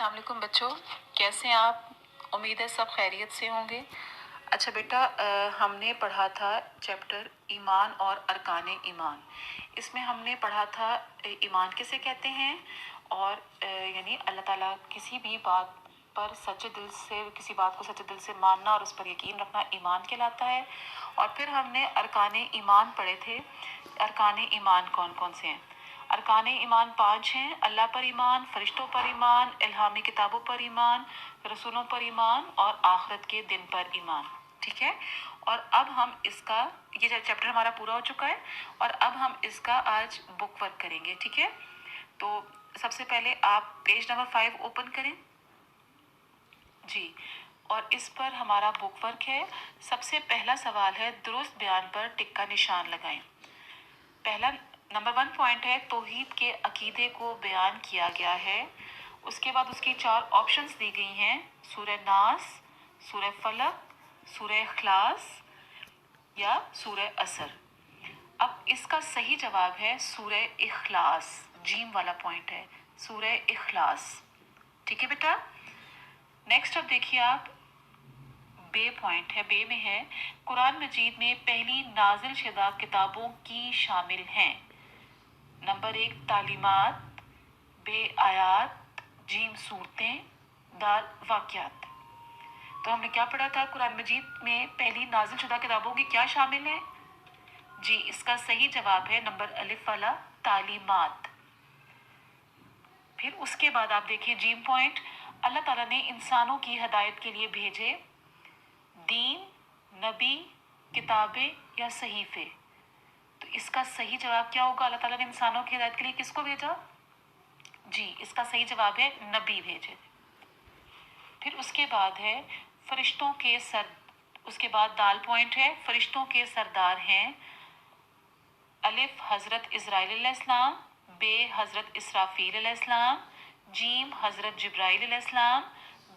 अस्सलाम वालेकुम बच्चों, कैसे हैं आप? उम्मीद है सब खैरियत से होंगे। अच्छा बेटा, हमने पढ़ा था चैप्टर ईमान और अरकाने ईमान। इसमें हमने पढ़ा था ईमान किसे कहते हैं और यानी अल्लाह ताला किसी भी बात पर सच्चे दिल से, किसी बात को सच्चे दिल से मानना और उस पर यकीन रखना ईमान कहलाता है। और फिर हमने अरकाने ईमान पढ़े थे। अरकाने ईमान कौन कौन से हैं? अरकाने ईमान 5 हैं। अल्लाह पर ईमान, फरिश्तों पर ईमान, इल्हामी किताबों पर ईमान, रसूलों पर ईमान और आखिरत के दिन पर ईमान। ठीक है। और अब हम इसका, ये चैप्टर हमारा पूरा हो चुका है और अब हम इसका आज बुक वर्क करेंगे। ठीक है। तो सबसे पहले आप पेज नंबर 5 ओपन करें जी। और इस पर हमारा बुक वर्क है। सबसे पहला सवाल है, दुरुस्त बयान पर टिक का निशान लगाएं। पहला नंबर 1 पॉइंट है, तौहीद के अकीदे को बयान किया गया है। उसके बाद उसकी 4 ऑप्शंस दी गई हैं, सूरह नास, सूरह फलक, सूरह इखलास या सूरह असर। अब इसका सही जवाब है सूरह इखलास। जीम वाला पॉइंट है, सूरह इखलास। ठीक है बेटा। नेक्स्ट अब देखिए आप, बे पॉइंट है, बे में है, कुरान मजीद में पहली नाजिल शुदा किताबों की शामिल हैं। नंबर 1 तालीमात, बे आयात, जीम सूरतें, दाल वाक़यात। तो हमने क्या पढ़ा था? कुरान मजीद में पहली नाजिल शुदा किताबों की क्या शामिल है जी? इसका सही जवाब है नंबर अलिफ वाला, तालीमात। फिर उसके बाद आप देखिए जीम पॉइंट, अल्लाह ताला ने इंसानों की हदायत के लिए भेजे दीन, नबी, किताबें या सहीफे। तो इसका सही जवाब क्या होगा? अल्लाह ताला ने इंसानों की हिदायत के लिए किसको भेजा जी? इसका सही जवाब है नबी भेजे। फिर उसके बाद है फरिश्तों के सर, उसके बाद दाल पॉइंट है, फरिश्तों के सरदार हैं अलिफ हज़रत इज़राइल अलैहिस्सलाम, बे हज़रत इसराफील अलैहिस्सलाम, जीम हज़रत जिब्राइल अलैहिस्सलाम,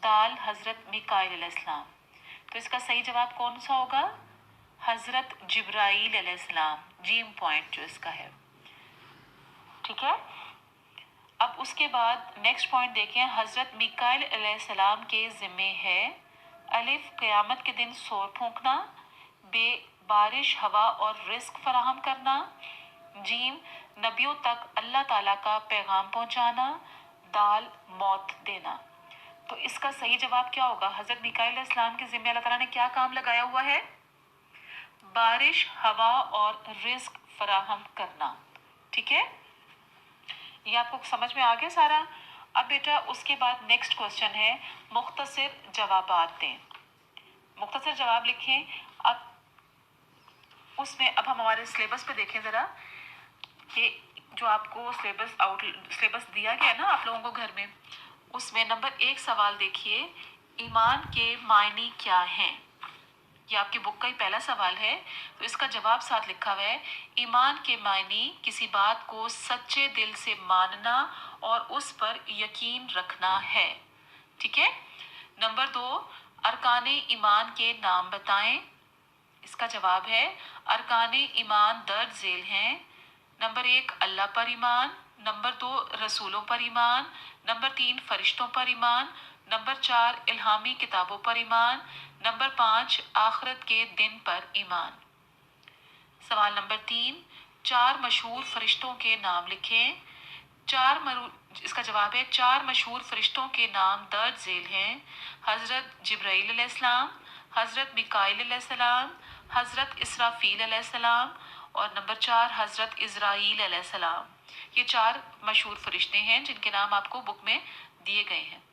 दाल हज़रत मिकाइल अलैहिस्सलाम। तो इसका सही जवाब कौन सा होगा? हज़रत जिब्राइल अलैहिस्सलाम, जीम पॉइंट जो इसका है। ठीक है। अब उसके बाद नेक्स्ट पॉइंट देखें, हज़रत मिकाइल अलैहिस्सलाम के ज़िम्मे है अलिफ क़यामत के दिन सोर फूंकना, बे बारिश, हवा और रिस्क फराहम करना, जीम नबियों तक अल्लाह ताला का पैगाम पहुंचाना, दाल मौत देना। तो इसका सही जवाब क्या होगा? हज़रत मिकाइल अलैहिस्सलाम के ज़िम्मे अल्लाह ताला ने क्या काम लगाया हुआ है? बारिश, हवा और रिस्क फराहम करना। ठीक है, ये आपको समझ में आ गया सारा। अब बेटा उसके बाद नेक्स्ट क्वेश्चन है, मुख्तसर जवाबात दें। मुख्तसर जवाब लिखें। अब उसमें अब हम हमारे सिलेबस पे देखें ज़रा, कि जो आपको सिलेबस दिया गया है ना आप लोगों को घर में, उसमें नंबर 1 सवाल देखिए, ईमान के मायने क्या हैं? ये आपकी बुक का ही पहला सवाल है। तो इसका जवाब साथ लिखा हुआ है, ईमान के मायने किसी बात को सच्चे दिल से मानना और उस पर यकीन रखना है। ठीक है। नंबर 2, अरकाने ईमान के नाम बताएं। इसका जवाब है, अरकाने ईमान दर्ज झेल हैं। नंबर 1 अल्लाह पर ईमान, नंबर 2 रसूलों पर ईमान, नंबर 3 फरिश्तों पर ईमान, नंबर 4 इल्हामी किताबों पर ईमान, नंबर 5 आखिरत के दिन पर ईमान। सवाल नंबर 3, 4 मशहूर फरिश्तों के नाम लिखें। इसका जवाब है, 4 मशहूर फरिश्तों के नाम दर्ज झेल हैं, हज़रत जिब्राइल अलैहिस्सलाम, हज़रत मिकाइल अलैहिस्सलाम, हज़रत इसराफील अलैहिस्सलाम और नंबर 4 हज़रत इज़राइल अलैहिस्सलाम। ये 4 मशहूर फरिश्ते हैं जिनके नाम आपको बुक में दिए गए हैं।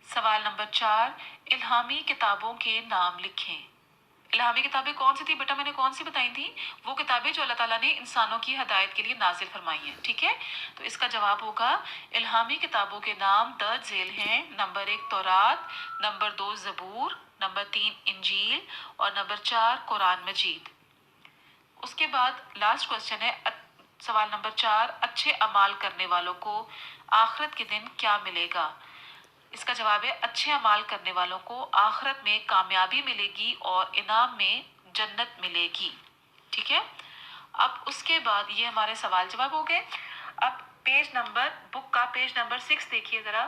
सवाल नंबर 4, इल्हामी किताबों के नाम लिखें। इल्हामी किताबें कौन सी थी बेटा? मैंने कौन सी बताई थी? वो किताबें जो अल्लाह ताला ने इंसानों की हदायत के लिए नाजिल फरमाई हैं। ठीक है। तो इसका जवाब होगा, इल्हामी किताबों के नाम दर्ज झेल हैं, नंबर 1 तौरात, नंबर 2 ज़बूर, नंबर 3 इंजील और नंबर 4 कुरान मजीद। उसके बाद लास्ट क्वेश्चन है, सवाल नंबर 4, अच्छे अमाल करने वालों को आखिरत के दिन क्या मिलेगा? इसका जवाब है, अच्छे अमाल करने वालों को आखिरत में कामयाबी मिलेगी और इनाम में जन्नत मिलेगी। ठीक है। अब उसके बाद ये हमारे सवाल जवाब हो गए। अब बुक का पेज नंबर 6 देखिए ज़रा।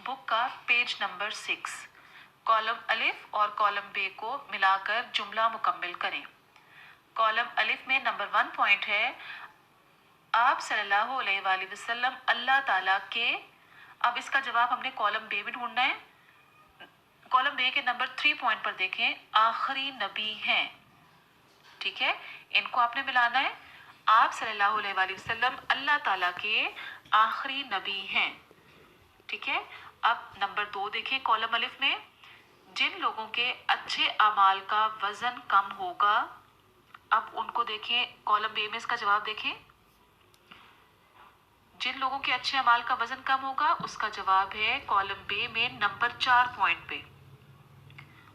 बुक का पेज नंबर 6, कॉलम अलिफ और कॉलम बे को मिलाकर जुमला मुकम्मिल करें। कॉलम अलिफ में नंबर 1 पॉइंट है, आप सल्लल्लाहु अलैहि वसल्लम अल्लाह ताला के। अब इसका जवाब हमने कॉलम बे में ढूंढना है। कॉलम बे के नंबर 3 पॉइंट पर देखें, आखिरी नबी हैं। ठीक है, इनको आपने मिलाना है। आप सल्लल्लाहु अलैहि वसल्लम अल्लाह ताला के आखिरी नबी हैं। ठीक है, अब नंबर 2 देखें कॉलम अलिफ में, जिन लोगों के अच्छे अमाल का वजन कम होगा। अब उनको देखें, कॉलम बे में इसका जवाब देखें, जिन लोगों के अच्छे अमाल का वजन कम होगा, उसका जवाब है कॉलम बे में नंबर 4 पॉइंट पे,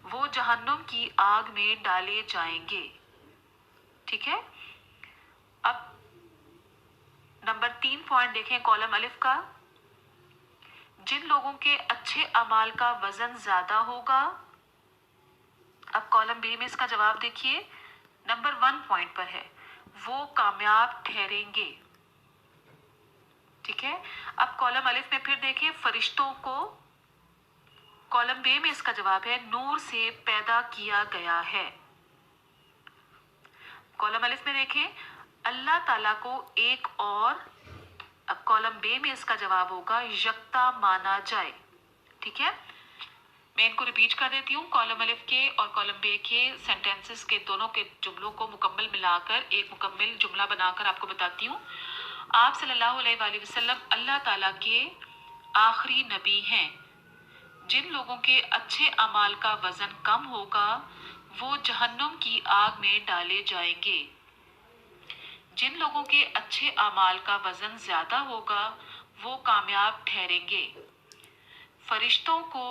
वो जहन्नुम की आग में डाले जाएंगे। ठीक है, अब नंबर 3 पॉइंट देखें कॉलम अलिफ का, जिन लोगों के अच्छे अमाल का वजन ज्यादा होगा। अब कॉलम बी में इसका जवाब देखिए, नंबर 1 पॉइंट पर है, वो कामयाब ठहरेंगे। ठीक है, अब कॉलम अलिफ में फिर देखें फरिश्तों को। कॉलम बे में इसका जवाब है नूर से पैदा किया गया है। कॉलम अलिफ में देखें अल्लाह ताला को एक और। अब कॉलम बे में इसका जवाब होगा यकता माना जाए। ठीक है, मैं इनको रिपीट कर देती हूँ। कॉलम अलिफ के और कॉलम बे के सेंटेंसेस के दोनों के जुमलों को मुकम्मल मिलाकर एक मुकम्मल जुमला बनाकर आपको बताती हूँ। आप सल्लल्लाहु अलैहि वसल्लम अल्लाह ताला के आखिरी नबी हैं। जिन लोगों के अच्छे अमाल का वजन कम होगा, वो जहन्नुम की आग में डाले जाएंगे। जिन लोगों के अच्छे अमाल का वजन ज्यादा होगा, वो कामयाब ठहरेंगे। फरिश्तों को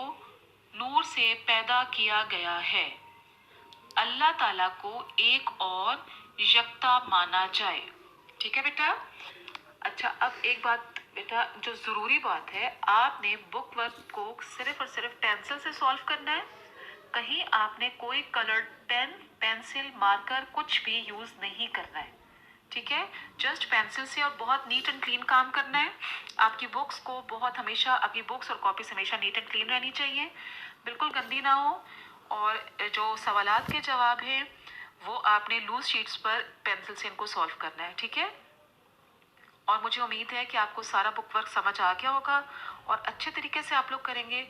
नूर से पैदा किया गया है। अल्लाह ताला को एक और यकता माना जाए। ठीक है बेटा। अच्छा, अब एक बात बेटा, जो ज़रूरी बात है, आपने बुक वर्क को सिर्फ और सिर्फ पेंसिल से सॉल्व करना है। कहीं आपने कोई कलर्ड पेन, पेंसिल, मार्कर कुछ भी यूज़ नहीं करना है। ठीक है, जस्ट पेंसिल से और बहुत नीट एंड क्लीन काम करना है। आपकी बुक्स को बहुत हमेशा, आपकी बुक्स और कॉपीज हमेशा नीट एंड क्लीन रहनी चाहिए, बिल्कुल गंदी ना हो। और जो सवालात के जवाब हैं वो आपने लूज शीट्स पर पेंसिल से इनको सॉल्व करना है। ठीक है, और मुझे उम्मीद है कि आपको सारा बुक वर्क समझ आ गया होगा और अच्छे तरीके से आप लोग करेंगे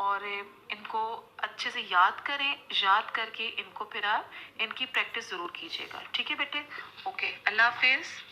और इनको अच्छे से याद करें। याद करके इनको फिर आप इनकी प्रैक्टिस ज़रूर कीजिएगा। ठीक है बेटे, ओके, अल्लाह हाफिज़।